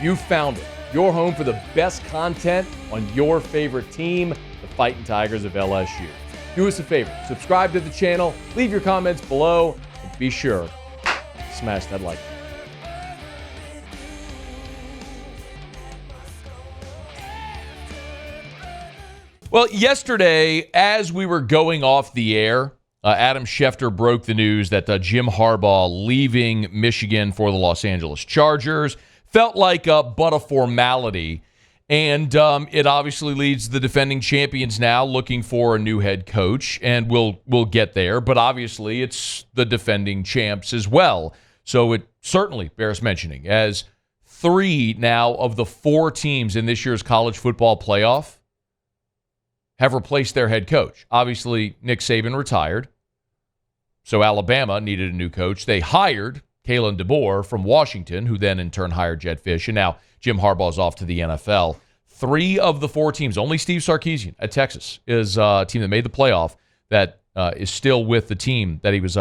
You found it. Your home for the best content on your favorite team, the Fighting Tigers of LSU. Do us a favor, subscribe to the channel, leave your comments below, and be sure to smash that like button. Well, yesterday, as we were going off the air, Adam Schefter broke the news that Jim Harbaugh leaving Michigan for the Los Angeles Chargers. Felt like but a formality, and it obviously leads the defending champions now looking for a new head coach, and we'll get there, but obviously it's the defending champs as well. So it certainly bears mentioning, as 3 now of the 4 teams in this year's college football playoff have replaced their head coach. Obviously, Nick Saban retired, so Alabama needed a new coach. They hired Kalen DeBoer from Washington, who then in turn hired Jedd Fisch, and now Jim Harbaugh's off to the NFL. 3 of the 4 teams, only Steve Sarkisian at Texas is a team that made the playoff that is still with the team that he was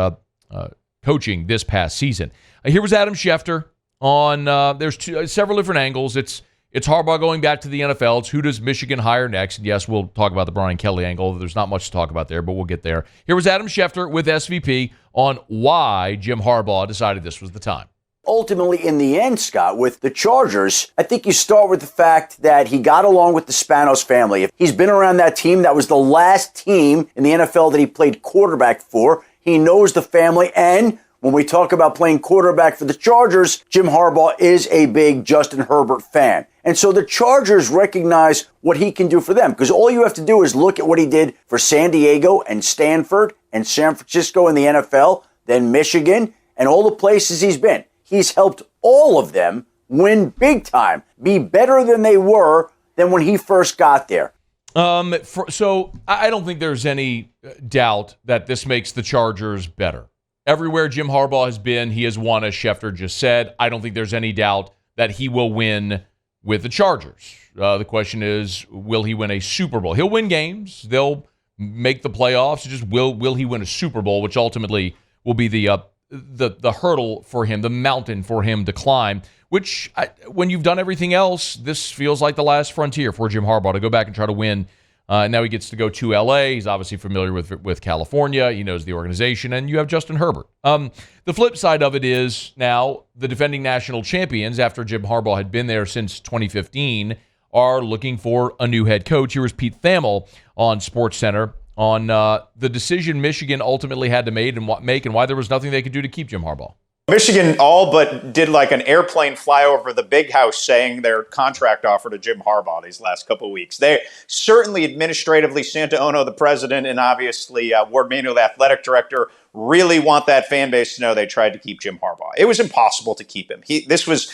coaching this past season. Here was Adam Schefter on, there's several different angles. It's Harbaugh going back to the NFL. It's who does Michigan hire next? And yes, we'll talk about the Brian Kelly angle. There's not much to talk about there, but we'll get there. Here was Adam Schefter with SVP on why Jim Harbaugh decided this was the time. Ultimately, in the end, Scott, with the Chargers, I think you start with the fact that he got along with the Spanos family. If he's been around that team, that was the last team in the NFL that he played quarterback for. He knows the family, and when we talk about playing quarterback for the Chargers, Jim Harbaugh is a big Justin Herbert fan. And so the Chargers recognize what he can do for them, because all you have to do is look at what he did for San Diego and Stanford and San Francisco in the NFL, then Michigan, and all the places he's been. He's helped all of them win big time, be better than they were than when he first got there. So I don't think there's any doubt that this makes the Chargers better. Everywhere Jim Harbaugh has been, he has won, as Schefter just said. I don't think there's any doubt that he will win with the Chargers. The question is, will he win a Super Bowl? He'll win games. They'll make the playoffs. Just will he win a Super Bowl, which ultimately will be the hurdle for him, the mountain for him to climb, which when you've done everything else, this feels like the last frontier for Jim Harbaugh to go back and try to win. Now he gets to go to L.A. He's obviously familiar with California. He knows the organization, and you have Justin Herbert. The flip side of it is now the defending national champions, after Jim Harbaugh had been there since 2015, are looking for a new head coach. Here was Pete Thamel on SportsCenter on the decision Michigan ultimately had to make and why there was nothing they could do to keep Jim Harbaugh. Michigan all but did like an airplane flyover the big house saying their contract offer to Jim Harbaugh these last couple of weeks. They certainly administratively, Santaono, the president, and obviously Ward Manuel, the athletic director, really want that fan base to know they tried to keep Jim Harbaugh. It was impossible to keep him. This was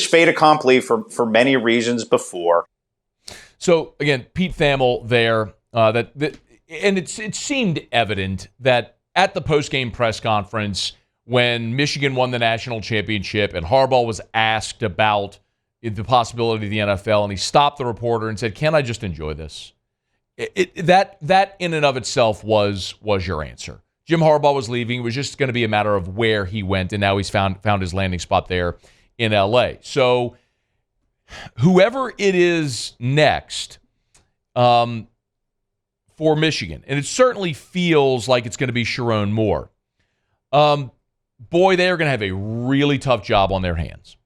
fait accompli for many reasons before. So again, Pete Thamel there, and it seemed evident that at the post-game press conference, when Michigan won the national championship and Harbaugh was asked about the possibility of the NFL, and he stopped the reporter and said, "Can I just enjoy this?" That in and of itself was your answer. Jim Harbaugh was leaving. It was just going to be a matter of where he went, and now he's found his landing spot there in L.A. So whoever it is next for Michigan, and it certainly feels like it's going to be Sharon Moore, boy, they are going to have a really tough job on their hands,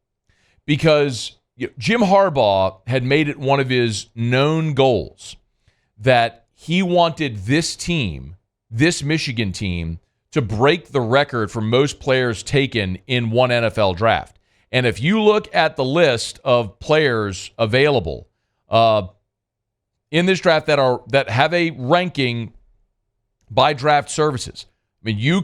because Jim Harbaugh had made it one of his known goals that he wanted this team, this Michigan team, to break the record for most players taken in one NFL draft. And if you look at the list of players available in this draft that have a ranking by draft services, I mean, you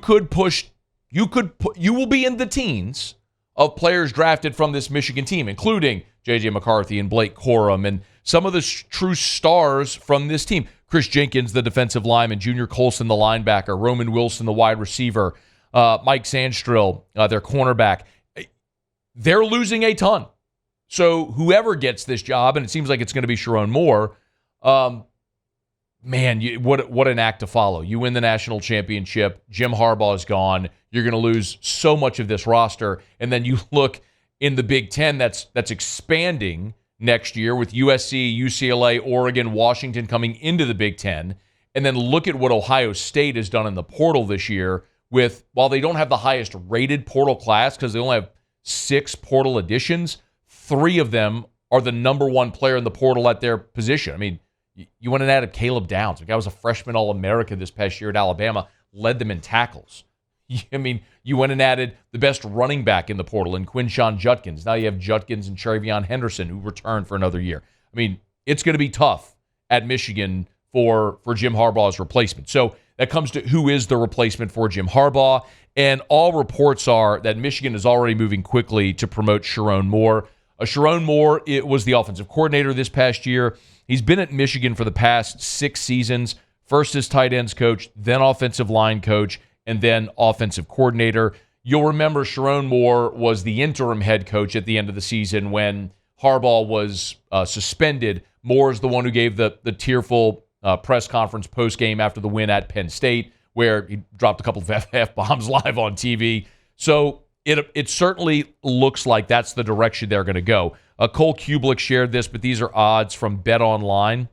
will be in the teens of players drafted from this Michigan team, including J.J. McCarthy and Blake Corum and some of the true stars from this team. Chris Jenkins, the defensive lineman, Junior Colson, the linebacker, Roman Wilson, the wide receiver, Mike Sandstrill, their cornerback. They're losing a ton. So whoever gets this job, and it seems like it's going to be Sharon Moore, man, what an act to follow. You win the national championship. Jim Harbaugh is gone. You're going to lose so much of this roster. And then you look in the Big Ten that's expanding next year with USC, UCLA, Oregon, Washington coming into the Big Ten. And then look at what Ohio State has done in the portal this year with, while they don't have the highest rated portal class because they only have 6 portal additions, 3 of them are the number 1 player in the portal at their position. I mean, you went and added Caleb Downs. The guy was a freshman All-America this past year at Alabama, led them in tackles. I mean, you went and added the best running back in the portal in Quinshon Judkins. Now you have Judkins and Travion Henderson who returned for another year. I mean, it's going to be tough at Michigan for Jim Harbaugh's replacement. So that comes to who is the replacement for Jim Harbaugh. And all reports are that Michigan is already moving quickly to promote Sharon Moore. Sharon Moore, it was the offensive coordinator this past year. He's been at Michigan for the past 6 seasons, first as tight ends coach, then offensive line coach, and then offensive coordinator. You'll remember Sharon Moore was the interim head coach at the end of the season when Harbaugh was suspended. Moore is the one who gave the tearful press conference post-game after the win at Penn State, where he dropped a couple of F-bombs live on TV. So it certainly looks like that's the direction they're going to go. Cole Kublik shared this, but these are odds from BetOnline.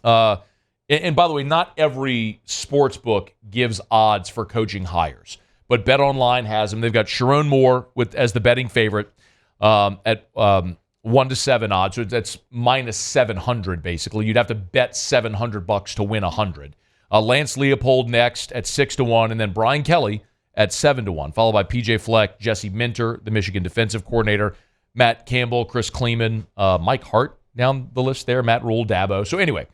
And by the way, not every sports book gives odds for coaching hires, but BetOnline has them. They've got Sharon Moore as the betting favorite at 1-7 odds. So that's minus 700 basically. You'd have to bet $700 to win 100. Lance Leopold next at 6-1, and then Brian Kelly at 7-1, followed by PJ Fleck, Jesse Minter, the Michigan defensive coordinator, Matt Campbell, Chris Kleeman, Mike Hart down the list there, Matt Rule, Dabo. So anyway,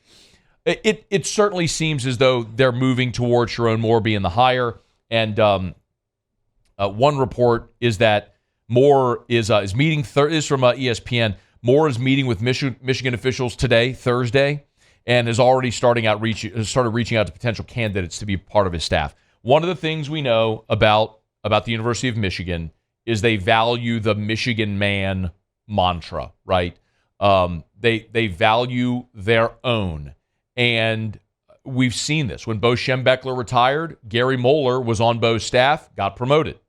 it certainly seems as though they're moving toward Sharon Moore being the hire. And one report is that Moore is meeting. This is from ESPN. Moore is meeting with Michigan officials today, Thursday, and is already started reaching out to potential candidates to be part of his staff. One of the things we know about the University of Michigan is they value the Michigan man mantra, right? They value their own. And we've seen this. When Bo Schembechler retired, Gary Moeller was on Bo's staff, got promoted.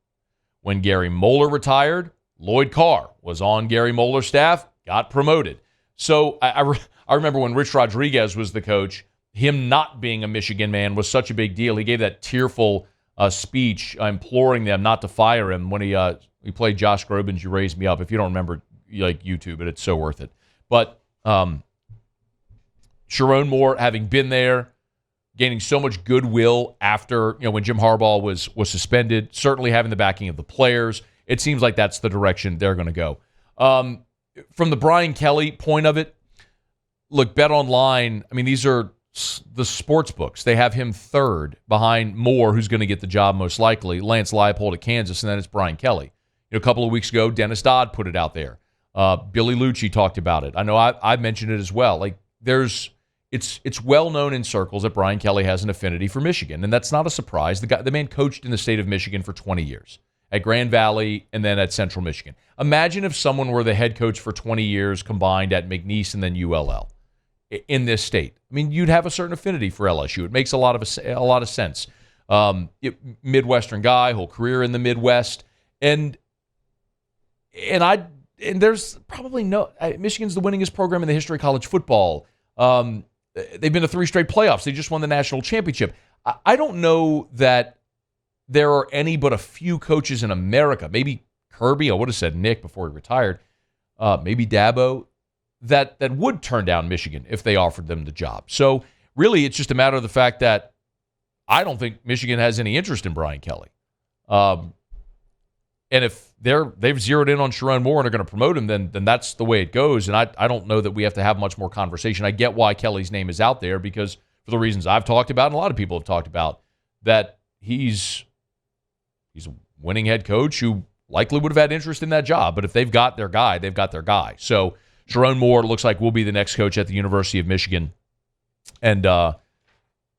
When Gary Moeller retired, Lloyd Carr was on Gary Moeller's staff, got promoted. So I remember when Rich Rodriguez was the coach, him not being a Michigan man was such a big deal. He gave that tearful speech imploring them not to fire him when he played Josh Groban's You Raised Me Up. If you don't remember, YouTube it, it's so worth it. But Sharon Moore, having been there, gaining so much goodwill after, when Jim Harbaugh was suspended, certainly having the backing of the players, it seems like that's the direction they're going to go. From the Brian Kelly point of it, look, BetOnline, I mean, these are the sports books. They have him third behind Moore, who's going to get the job most likely, Lance Leipold at Kansas, and then it's Brian Kelly. A couple of weeks ago, Dennis Dodd put it out there. Billy Lucci talked about it. I know I've mentioned it as well. Like, it's well known in circles that Brian Kelly has an affinity for Michigan, and that's not a surprise. The man coached in the state of Michigan for 20 years at Grand Valley and then at Central Michigan. Imagine if someone were the head coach for 20 years combined at McNeese and then ULL in this state. I mean, you'd have a certain affinity for LSU. It makes a lot of sense. Midwestern guy, whole career in the Midwest, and there's probably Michigan's the winningest program in the history of college football. They've been to 3 straight playoffs. They just won the national championship. I don't know that there are any but a few coaches in America, maybe Kirby, I would have said Nick before he retired, maybe Dabo, that would turn down Michigan if they offered them the job. So really, it's just a matter of the fact that I don't think Michigan has any interest in Brian Kelly. And if they've zeroed in on Sharon Moore and are going to promote him, then that's the way it goes. And I don't know that we have to have much more conversation. I get why Kelly's name is out there, because for the reasons I've talked about and a lot of people have talked about, that he's a winning head coach who likely would have had interest in that job. But if they've got their guy, they've got their guy. So Sharon Moore looks like will be the next coach at the University of Michigan. And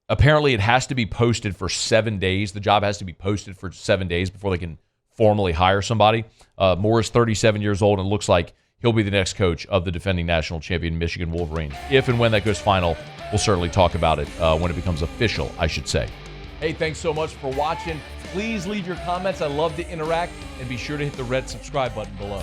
apparently it has to be posted for 7 days. The job has to be posted for 7 days before they can formally hire somebody. Moore is 37 years old and looks like he'll be the next coach of the defending national champion Michigan Wolverines. If and when that goes final, we'll certainly talk about it when it becomes official, I should say. Hey, thanks so much for watching. Please leave your comments. I love to interact, and be sure to hit the red subscribe button below.